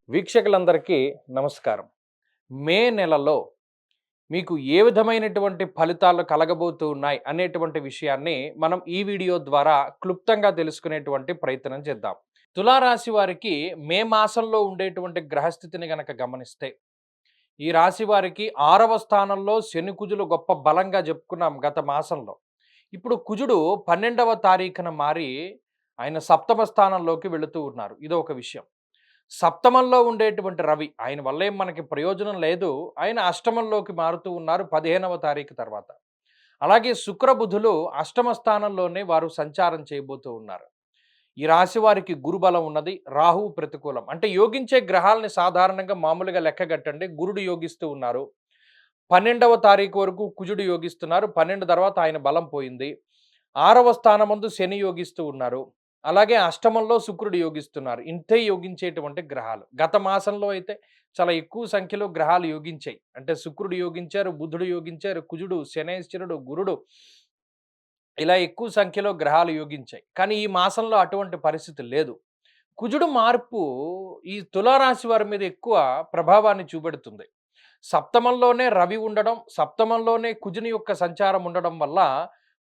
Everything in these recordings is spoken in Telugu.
వీక్షకులందరికీ నమస్కారం. మే నెలలో మీకు ఏ విధమైనటువంటి ఫలితాలు కలగబోతూ ఉన్నాయి అనేటువంటి విషయాన్ని మనం ఈ వీడియో ద్వారా క్లుప్తంగా తెలుసుకునేటువంటి ప్రయత్నం చేద్దాం. తులారాశి వారికి మే మాసంలో ఉండేటువంటి గ్రహస్థితిని గనక గమనిస్తే, ఈ రాశి వారికి 6వ స్థానంలో శని కుజులు గొప్ప బలంగా చెప్పుకున్నాం గత మాసంలో. ఇప్పుడు కుజుడు 12వ తారీఖున మారి ఆయన సప్తమ స్థానంలోకి వెళుతూ ఉన్నారు. ఇదొక విషయం. సప్తమంలో ఉండేటువంటి రవి ఆయన వల్ల ఏం మనకి ప్రయోజనం లేదు. ఆయన అష్టమంలోకి మారుతూ ఉన్నారు 15వ తారీఖు తర్వాత. అలాగే శుక్ర బుధులు అష్టమ స్థానంలోనే వారు సంచారం చేయబోతూ ఉన్నారు. ఈ రాశి వారికి గురుబలం ఉన్నది. రాహువు ప్రతికూలం. అంటే యోగించే గ్రహాలని సాధారణంగా మామూలుగా లెక్కగట్టండి. గురుడు యోగిస్తూ ఉన్నారు. 12వ తారీఖు వరకు కుజుడు యోగిస్తున్నారు. 12 తర్వాత ఆయన బలం పోయింది. 6వ స్థానమందు శని యోగిస్తూ ఉన్నారు. అలాగే అష్టమంలో శుక్రుడు యోగిస్తున్నారు. ఇంతే యోగించేటువంటి గ్రహాలు. గత మాసంలో అయితే చాలా ఎక్కువ సంఖ్యలో గ్రహాలు యోగించాయి. అంటే శుక్రుడు యోగించారు, బుధుడు యోగించారు, కుజుడు, శనైశ్చరుడు, గురుడు ఇలా ఎక్కువ సంఖ్యలో గ్రహాలు యోగించాయి. కానీ ఈ మాసంలో అటువంటి పరిస్థితి లేదు. కుజుడు మార్పు ఈ తులారాశి వారి మీద ఎక్కువ ప్రభావాన్ని చూపెడుతుంది. సప్తమంలోనే రవి ఉండడం, సప్తమంలోనే కుజుని యొక్క సంచారం ఉండడం వల్ల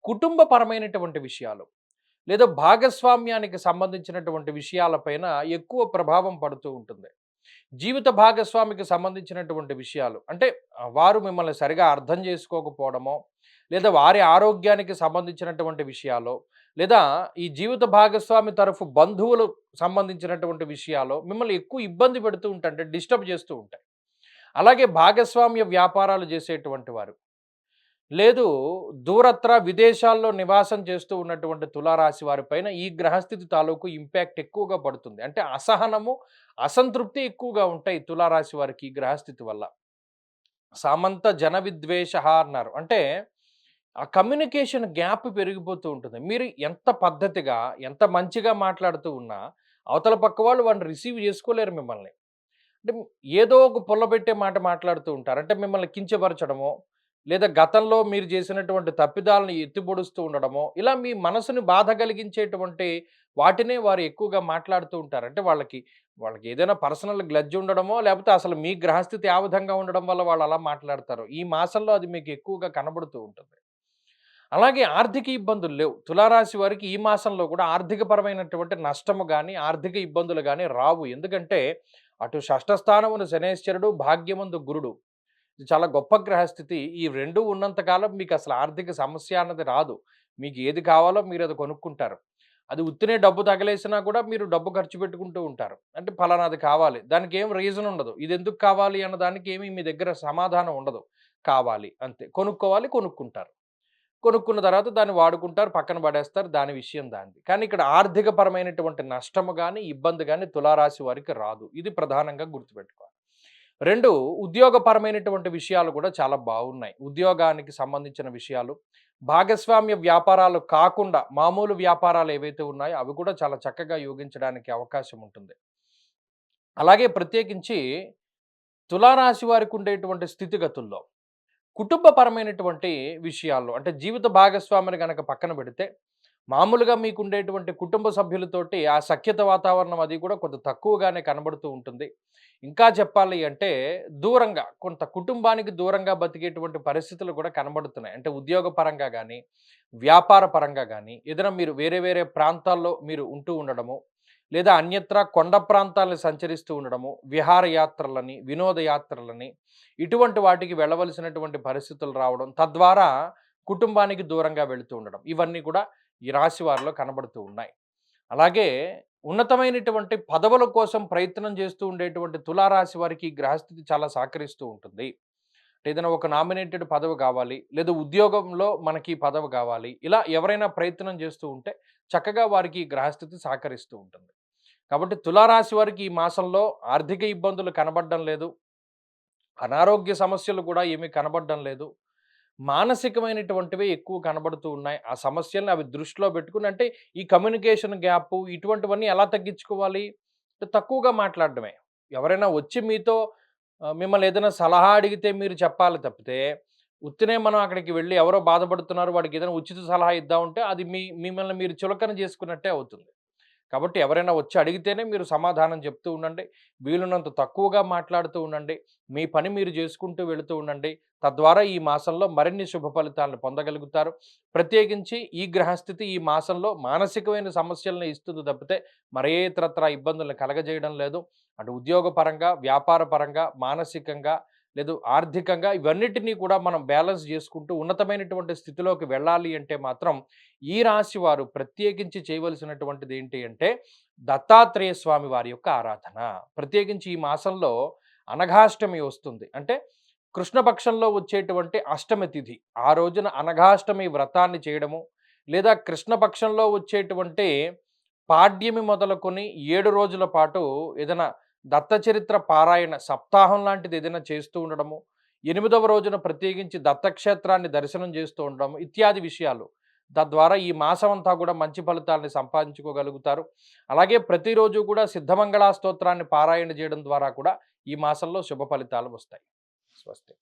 కుటుంబపరమైనటువంటి విషయాలు లేదా భాగస్వామ్యానికి సంబంధించినటువంటి విషయాలపైన ఎక్కువ ప్రభావం పడుతూ ఉంటుంది. జీవిత భాగస్వామికి సంబంధించినటువంటి విషయాలు అంటే వారు మిమ్మల్ని సరిగా అర్థం చేసుకోకపోవడమో, లేదా వారి ఆరోగ్యానికి సంబంధించినటువంటి విషయాలో, లేదా ఈ జీవిత భాగస్వామి తరఫు బంధువులు సంబంధించినటువంటి విషయాలో మిమ్మల్ని ఎక్కువ ఇబ్బంది పెడుతూ ఉంటాయి. అంటే డిస్టర్బ్ చేస్తూ ఉంటాయి. అలాగే భాగస్వామ్య వ్యాపారాలు చేసేటువంటి వారు లేదు దూరత్ర విదేశాల్లో నివాసం చేస్తూ ఉన్నటువంటి తులారాశి వారిపైన ఈ గ్రహస్థితి తాలూకు ఇంపాక్ట్ ఎక్కువగా పడుతుంది. అంటే అసహనము, అసంతృప్తి ఎక్కువగా ఉంటాయి తులారాశి వారికి ఈ గ్రహస్థితి వల్ల. సామంత జన విద్వేష అన్నారు. అంటే ఆ కమ్యూనికేషన్ గ్యాప్ పెరిగిపోతూ ఉంటుంది. మీరు ఎంత పద్ధతిగా, ఎంత మంచిగా మాట్లాడుతూ ఉన్నా, అవతల పక్క వాళ్ళు వాడిని రిసీవ్ చేసుకోలేరు మిమ్మల్ని. అంటే ఏదో ఒక పుల్లబెట్టే మాట మాట్లాడుతూ ఉంటారు. అంటే మిమ్మల్ని కించపరచడమో, లేదా గతంలో మీరు చేసినటువంటి తప్పిదాలను ఎత్తిపొడుస్తూ ఉండడమో, ఇలా మీ మనసుని బాధ కలిగించేటువంటి వాటినే వారు ఎక్కువగా మాట్లాడుతూ ఉంటారు. అంటే వాళ్ళకి ఏదైనా పర్సనల్ గ్లడ్జ్ ఉండడమో, లేకపోతే అసలు మీ గ్రహస్థితి ఆ విధంగా ఉండడం వల్ల వాళ్ళు అలా మాట్లాడతారు. ఈ మాసంలో అది మీకు ఎక్కువగా కనబడుతూ ఉంటుంది. అలాగే ఆర్థిక ఇబ్బందులు లేవు. తులారాశి వారికి ఈ మాసంలో కూడా ఆర్థికపరమైనటువంటి నష్టము గాని, ఆర్థిక ఇబ్బందులు గాని రావు. ఎందుకంటే అటు షష్ఠ స్థానమున శనైశ్చరుడు, భాగ్యమందు గురుడు. ఇది చాలా గొప్ప గ్రహస్థితి. ఈ 2 ఉన్నంత కాలం మీకసలు ఆర్థిక సమస్య అన్నది రాదు. మీకు ఏది కావాలో మీరది కొనుక్కుంటారు. అది ఉత్తినే డబ్బు తగిలేసినా కూడా మీరు డబ్బు ఖర్చు పెట్టుకుంటూ ఉంటారు. అంటే ఫలానాది కావాలి. దానికేం రీజన్ ఉండదు. ఇదెందుకు కావాలి అన్న దానికి ఏమి మీ దగ్గర సమాధానం ఉండదు. కావాలి అంతే. కొనుక్కోవాలి, కొనుక్కుంటారు. కొనుక్కున్న తర్వాత దాన్ని వాడుకుంటారు, పక్కన పడేస్తారు. దాని విషయం దానిది. కానీ ఇక్కడ ఆర్థికపరమైనటువంటి నష్టము గాని, ఇబ్బంది గాని తులారాశి వారికి రాదు. ఇది ప్రధానంగా గుర్తుపెట్టుకోవాలి. 2 ఉద్యోగపరమైనటువంటి విషయాలు కూడా చాలా బాగున్నాయి. ఉద్యోగానికి సంబంధించిన విషయాలు, భాగస్వామ్య వ్యాపారాలు కాకుండా మామూలు వ్యాపారాలు ఏవైతే ఉన్నాయో అవి కూడా చాలా చక్కగా యోగించడానికి అవకాశం ఉంటుంది. అలాగే ప్రత్యేకించి తులారాశి వారికి ఉండేటువంటి స్థితిగతుల్లో కుటుంబపరమైనటువంటి విషయాల్లో అంటే జీవిత భాగస్వామిని గనక పక్కన పెడితే, మామూలుగా మీకుండేటువంటి కుటుంబ సభ్యులతోటి ఆ సఖ్యత వాతావరణం అది కూడా కొంత తక్కువగానే కనబడుతూ ఉంటుంది. ఇంకా చెప్పాలి అంటే దూరంగా కొంత కుటుంబానికి దూరంగా బతికేటువంటి పరిస్థితులు కూడా కనబడుతున్నాయి. అంటే ఉద్యోగపరంగా గానీ, వ్యాపార పరంగా గానీ, ఏదైనా మీరు వేరే వేరే ప్రాంతాల్లో మీరు ఉంటూ ఉండడము, లేదా అన్యత్రా కొండ ప్రాంతాలను సంచరిస్తూ ఉండడము, విహారయాత్రలని, వినోదయాత్రలని ఇటువంటి వాటికి వెళ్ళవలసినటువంటి పరిస్థితులు రావడం, తద్వారా కుటుంబానికి దూరంగా వెళుతూ ఉండడం. ఇవన్నీ కూడా ఈ రాశి వారిలో కనబడుతూ ఉన్నాయి. అలాగే ఉన్నతమైనటువంటి పదవుల కోసం ప్రయత్నం చేస్తూ ఉండేటువంటి తులారాశి వారికి ఈ గ్రహస్థితి చాలా సహకరిస్తూ ఉంటుంది. ఏదైనా ఒక నామినేటెడ్ పదవి కావాలి, లేదా ఉద్యోగంలో మనకి ఈ పదవి కావాలి. ఇలా ఎవరైనా ప్రయత్నం చేస్తూ ఉంటే చక్కగా వారికి ఈ గ్రహస్థితి సహకరిస్తూ ఉంటుంది. కాబట్టి తులారాశి వారికి ఈ మాసంలో ఆర్థిక ఇబ్బందులు కనబడడం లేదు. అనారోగ్య సమస్యలు కూడా ఏమీ కనబడడం లేదు. మానసికమైనటువంటివే ఎక్కువ కనబడుతూ ఉన్నాయి. ఆ సమస్యల్ని అవి దృష్టిలో పెట్టుకొని అంటే ఈ కమ్యూనికేషన్ గ్యాపు ఇటువంటివన్నీ ఎలా తగ్గించుకోవాలి? తక్కువగా మాట్లాడడమే. ఎవరైనా వచ్చి మీతో మిమ్మల్ని ఏదైనా సలహా అడిగితే మీరు చెప్పాలి తప్పితే, ఉత్తినే మనం అక్కడికి వెళ్లి ఎవరో బాధపడుతున్నారు వాడికి ఏదైనా ఉచిత సలహా ఇద్దామంటే అది మిమ్మల్ని మీరు చులకన చేసుకున్నట్టే అవుతుంది. కాబట్టి ఎవరైనా వచ్చి అడిగితేనే మీరు సమాధానం చెప్తూ ఉండండి. వీలున్నంత తక్కువగా మాట్లాడుతూ ఉండండి. మీ పని మీరు చేసుకుంటూ వెళుతూ ఉండండి. తద్వారా ఈ మాసంలో మరిన్ని శుభ ఫలితాలను పొందగలుగుతారు. ప్రత్యేకించి ఈ గ్రహస్థితి ఈ మాసంలో మానసికమైన సమస్యలను ఇస్తుంది తప్పితే మరే ఇతరత్రా ఇబ్బందులను కలగజేయడం లేదు. అటు ఉద్యోగపరంగా, వ్యాపార పరంగా, మానసికంగా లేదు ఆర్థికంగా ఇవన్నిటినీ కూడా మనం బ్యాలెన్స్ చేసుకుంటూ ఉన్నతమైనటువంటి స్థితిలోకి వెళ్ళాలి అంటే మాత్రం ఈ రాశి వారు ప్రత్యేకించి చేయవలసినటువంటిది ఏంటి అంటే దత్తాత్రేయ స్వామి వారి యొక్క ఆరాధన. ప్రత్యేకించి ఈ మాసంలో అనఘాష్టమి వస్తుంది. అంటే కృష్ణపక్షంలో వచ్చేటువంటి అష్టమి తిథి. ఆ రోజున అనఘాష్టమి వ్రతాన్ని చేయడము, లేదా కృష్ణపక్షంలో వచ్చేటువంటి పాడ్యమి మొదలుకొని 7 రోజుల పాటు ఏదైనా దత్తచరిత్ర పారాయణ సప్తాహం లాంటిది ఏదైనా చేస్తూ ఉండడము, 8వ రోజున ప్రత్యేకించి దత్తక్షేత్రాన్ని దర్శనం చేస్తూ ఉండడం ఇత్యాది విషయాలు. తద్వారా ఈ మాసం అంతా కూడా మంచి ఫలితాల్ని సంపాదించుకోగలుగుతారు. అలాగే ప్రతిరోజు కూడా సిద్ధమంగళ స్తోత్రాన్ని పారాయణ చేయడం ద్వారా కూడా ఈ మాసంలో శుభ ఫలితాలు వస్తాయి. స్వస్తి.